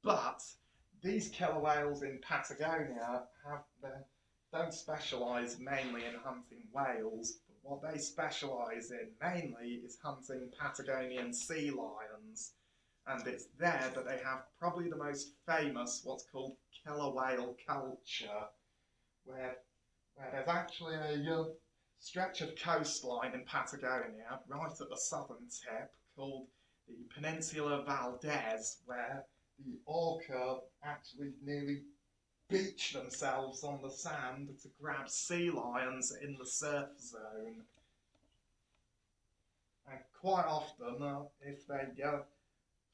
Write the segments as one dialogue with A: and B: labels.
A: But these killer whales in Patagonia don't specialise mainly in hunting whales. But what they specialise in mainly is hunting Patagonian sea lions. And it's there that they have probably the most famous what's called killer whale culture, where there's actually a stretch of coastline in Patagonia, right at the southern tip, called the Peninsula Valdez, where the orca actually nearly beach themselves on the sand to grab sea lions in the surf zone. And quite often, if they go,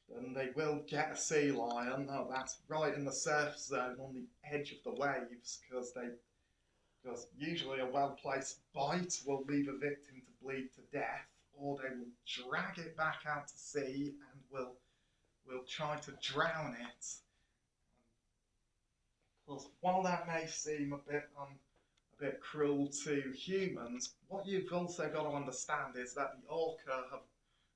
A: then they will get a sea lion that's right in the surf zone on the edge of the waves, because usually a well-placed bite will leave a victim to bleed to death, or they will drag it back out to sea and will try to drown it. Because while that may seem a bit cruel to humans, what you've also got to understand is that the orca have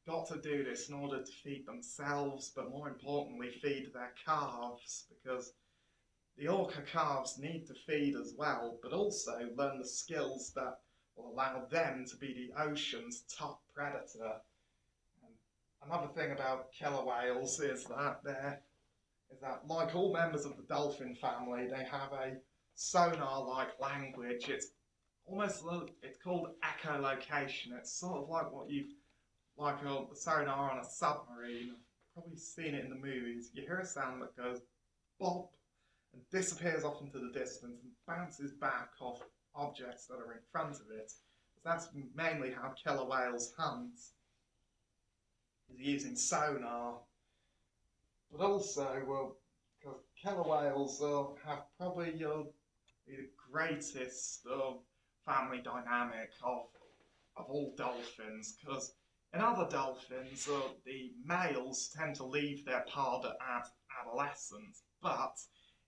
A: got to do this in order to feed themselves, but more importantly feed their calves, because the orca calves need to feed as well, but also learn the skills that will allow them to be the ocean's top predator. And another thing about killer whales is that like all members of the dolphin family, they have a sonar-like language. It's called echolocation. It's sort of like the sonar on a submarine. You've probably seen it in the movies. You hear a sound that goes bop and disappears off into the distance and bounces back off objects that are in front of it. That's mainly how killer whales hunt, is using sonar. But also, because killer whales have probably the greatest family dynamic of all dolphins, because in other dolphins, the males tend to leave their pod at adolescence, but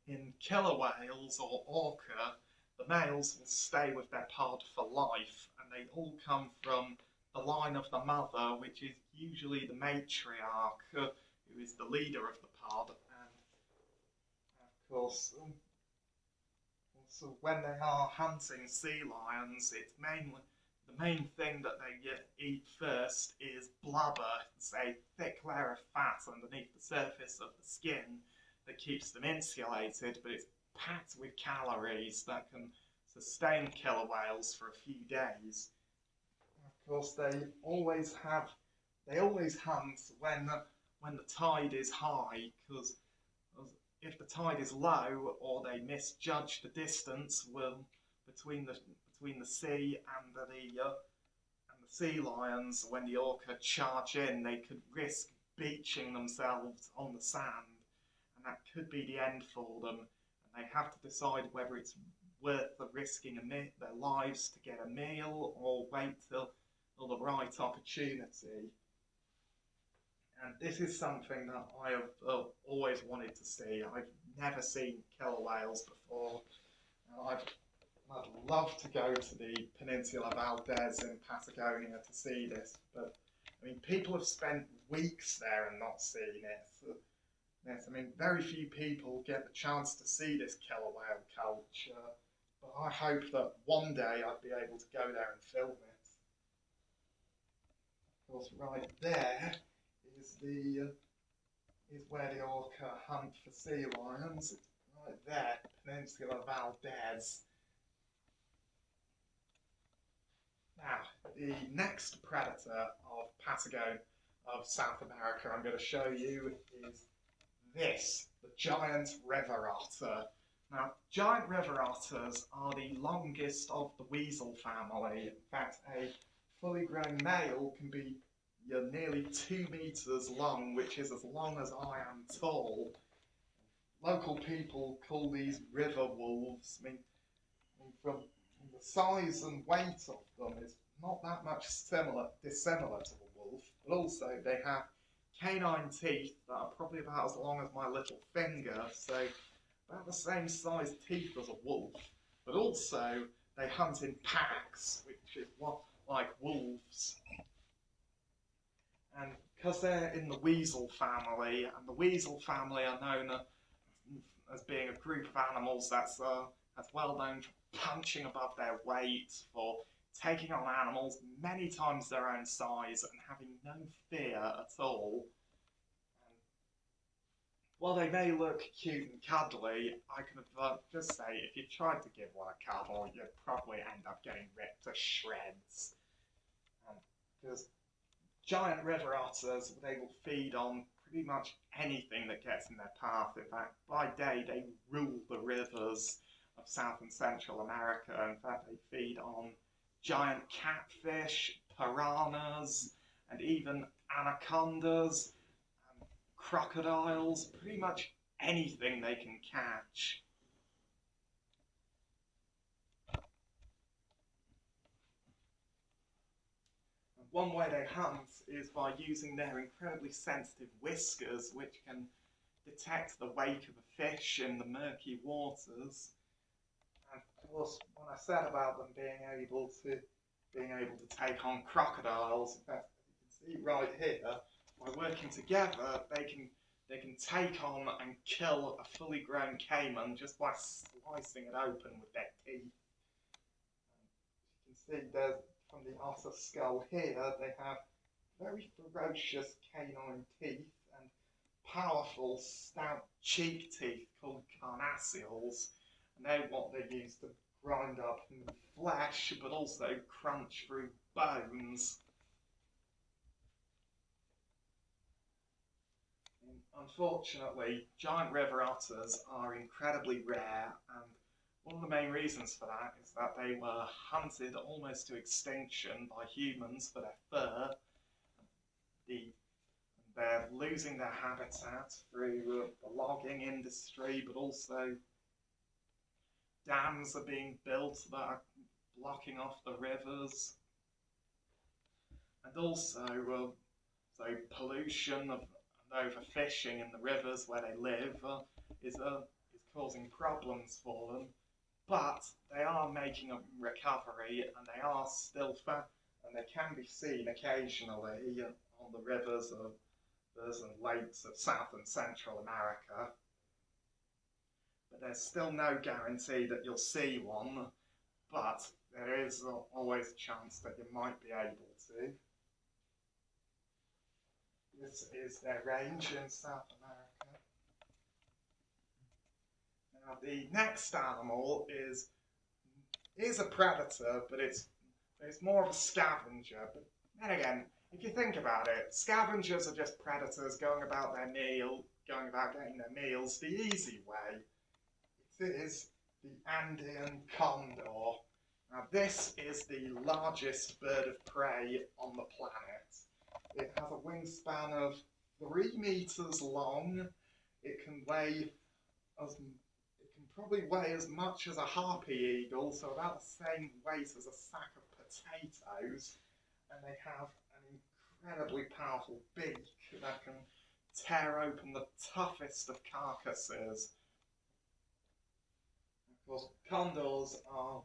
A: in killer whales or orca, the males will stay with their pod for life, and they all come from the line of the mother, which is usually the matriarch, who is the leader of the pod. And of course, so when they are hunting sea lions, it's mainly the main thing that they eat first is blubber. It's a thick layer of fat underneath the surface of the skin that keeps them insulated, but it's packed with calories that can sustain killer whales for a few days. Of course, they always hunt when the tide is high, because if the tide is low or they misjudge the distance between the sea and the sea lions, when the orca charge in, they could risk beaching themselves on the sand, and that could be the end for them. And they have to decide whether it's worth the risking their lives to get a meal or wait till the right opportunity. And this is something that I have always wanted to see. I've never seen killer whales before. I'd love to go to the Peninsula Valdez in Patagonia to see this, but I mean, people have spent weeks there and not seen it. Yes, I mean, very few people get the chance to see this killer whale culture, but I hope that one day I'd be able to go there and film it. Of course, right there is where the orca hunt for sea lions. It's right there, Peninsula Valdez. Now, the next predator of Patagonia, of South America, I'm going to show you is this, the Giant River Otter. Now, Giant River Otters are the longest of the Weasel-Family. In fact, a fully grown male can be nearly 2 meters long, which is as long as I am tall. Local people call these river wolves. I mean from the size and weight of them is not that much dissimilar to the wolf, but also they have canine teeth that are probably about as long as my little finger, so about the same size teeth as a wolf. But also they hunt in packs, which is like wolves. And because they're in the Weasel-Family, and the Weasel-Family are known as being a group of animals that's well known for punching above their weight, for taking on animals many times their own size and having no fear at all. While they may look cute and cuddly, I can just say if you tried to give one a cuddle, you'd probably end up getting ripped to shreds. Because giant river otters, they will feed on pretty much anything that gets in their path. In fact, by day, they rule the rivers of South and Central America. In fact, they feed on giant catfish, piranhas, and even anacondas, crocodiles, pretty much anything they can catch. One way they hunt is by using their incredibly sensitive whiskers, which can detect the wake of a fish in the murky waters. And of course, when I said about them being able to take on crocodiles, in fact, you can see right here, by working together, they can take on and kill a fully grown caiman just by slicing it open with their teeth. You can see there's, from the otter skull here, they have very ferocious canine teeth and powerful stout cheek teeth called carnassials, and they're what they use to grind up flesh but also crunch through bones. Unfortunately, giant river otters are incredibly rare, and one of the main reasons for that is that they were hunted almost to extinction by humans for their fur. They're losing their habitat through the logging industry, but also dams are being built that are blocking off the rivers. And also, so pollution and overfishing in the rivers where they live is causing problems for them. But they are making a recovery, and they are still and they can be seen occasionally on the rivers and lakes of South and Central America. But there's still no guarantee that you'll see one, but there is always a chance that you might be able to. This is their range in South America. Now the next animal is a predator, but it's more of a scavenger. But then again, if you think about it, scavengers are just predators going about getting their meals the easy way. It is the Andean Condor. Now this is the largest bird of prey on the planet. It has a wingspan of 3 meters long. It can probably weigh as much as a harpy eagle, so about the same weight as a sack of potatoes. And they have an incredibly powerful beak that can tear open the toughest of carcasses. Of course, condors are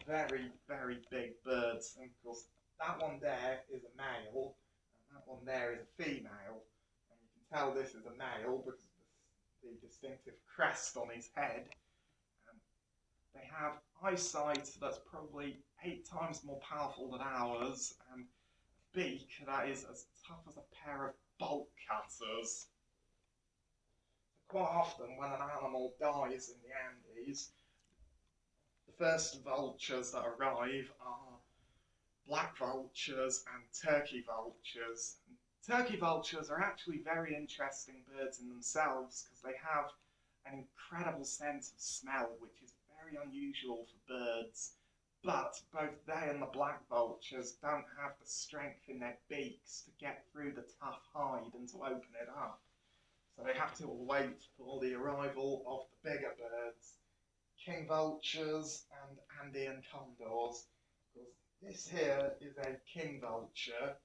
A: very, very big birds, and of course that one there is a male, and that one there is a female. And you can tell this is a male because of the distinctive crest on his head. They have eyesight that's probably 8 times more powerful than ours, and a beak that is as tough as a pair of bolt cutters. Quite often when an animal dies in the Andes, the first vultures that arrive are black vultures and turkey vultures. Turkey vultures are actually very interesting birds in themselves because they have an incredible sense of smell, which is very unusual for birds. But both they and the black vultures don't have the strength in their beaks to get through the tough hide and to open it up. So they have to wait for the arrival of the bigger birds, king vultures and Andean condors. This here is a king vulture.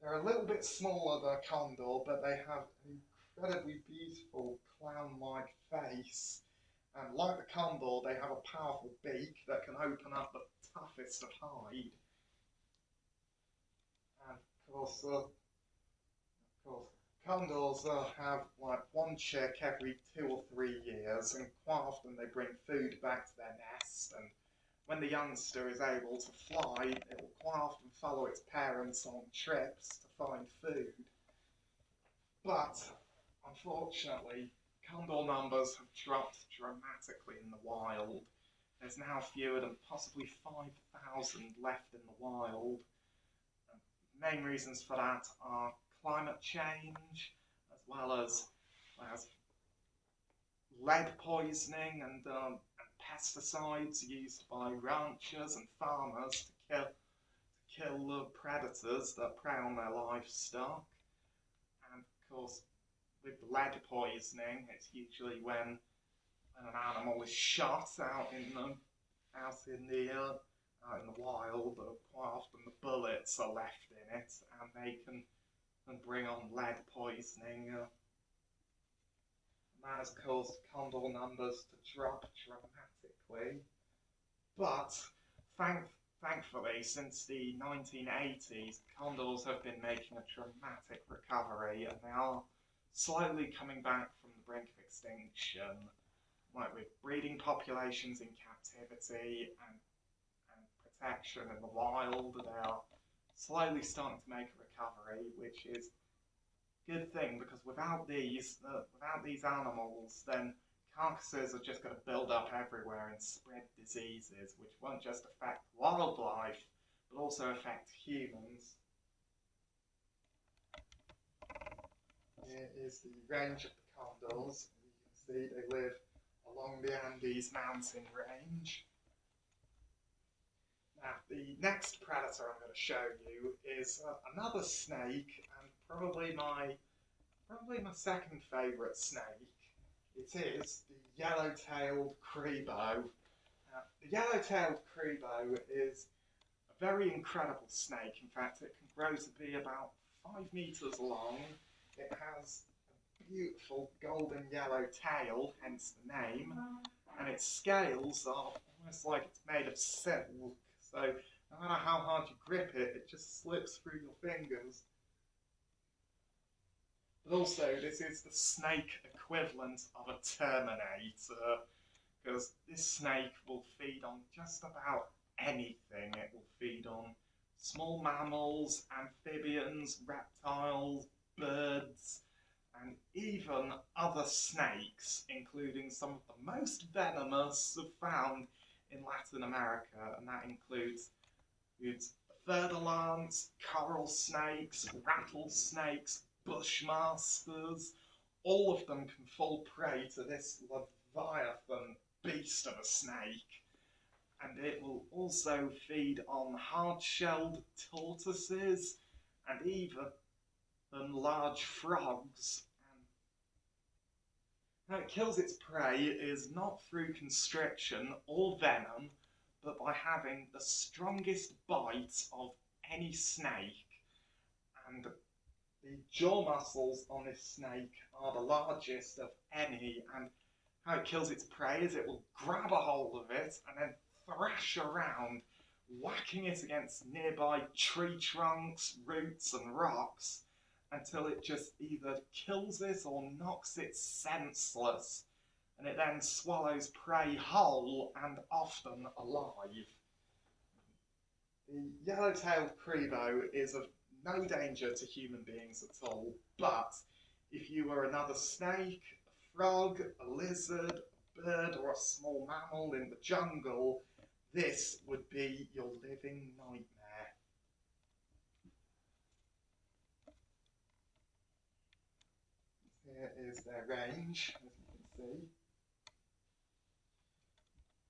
A: They're a little bit smaller than a condor, but they have an incredibly beautiful clown-like face. And like the condor, they have a powerful beak that can open up the toughest of hide. And Of course, condors have like one chick every 2 or 3 years, and quite often they bring food back to their nest. And when the youngster is able to fly, it will quite often follow its parents on trips to find food. But unfortunately, condor numbers have dropped dramatically in the wild. There's now fewer than possibly 5,000 left in the wild. Main reasons for that are climate change, as well as lead poisoning and pesticides used by ranchers and farmers to kill the predators that prey on their livestock. And of course, with lead poisoning, it's usually when an animal is shot out in the wild, quite often the bullets are left in it, and they can bring on lead poisoning. And that has caused condor numbers to drop dramatically. But thankfully, since the 1980s, condors have been making a dramatic recovery, and they are slowly coming back from the brink of extinction. Like with breeding populations in captivity and protection in the wild, they are slowly starting to make a recovery, which is a good thing, because without these animals, then carcasses are just going to build up everywhere and spread diseases, which won't just affect wildlife, but also affect humans. Here is the range of the condors. You can see they live along the Andes mountain range. Now, the next predator I'm going to show you is another snake, and probably my second favourite snake. It is the Yellow-Tailed Cribo. The Yellow-Tailed Cribo is a very incredible snake. In fact, it can grow to be about 5 meters long. It has a beautiful golden yellow tail, hence the name, and its scales are almost like it's made of silk, so no matter how hard you grip it, it just slips through your fingers. But also, this is the snake equivalent of a Terminator, because this snake will feed on just about anything. It will feed on small mammals, amphibians, reptiles, birds, and even other snakes, including some of the most venomous found in Latin America, and that includes fer-de-lance, coral snakes, rattlesnakes, bushmasters. All of them can fall prey to this leviathan beast of a snake. And it will also feed on hard-shelled tortoises and even large frogs. How it kills its prey is not through constriction or venom, but by having the strongest bite of any snake. And the jaw muscles on this snake are the largest of any, and how it kills its prey is it will grab a hold of it and then thrash around, whacking it against nearby tree trunks, roots and rocks, until it just either kills it or knocks it senseless, and it then swallows prey whole and often alive. The Yellow-Tailed Cribo is of no danger to human beings at all, but if you were another snake, a frog, a lizard, a bird or a small mammal in the jungle, this would be your living nightmare. Here is their range, as you can see.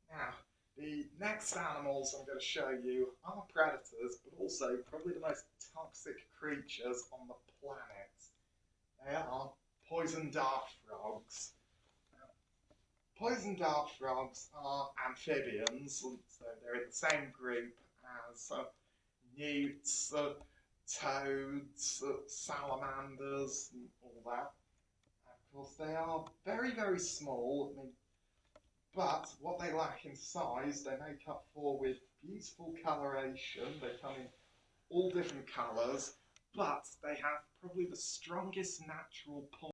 A: Now, the next animals I'm going to show you are predators, but also probably the most toxic creatures on the planet. They are poison dart frogs. Poison dart frogs are amphibians, so they're in the same group as newts, toads, salamanders, and all that. Of course, they are very, very small, but what they lack in size, they make up for with beautiful coloration. They come in all different colours, but they have probably the strongest natural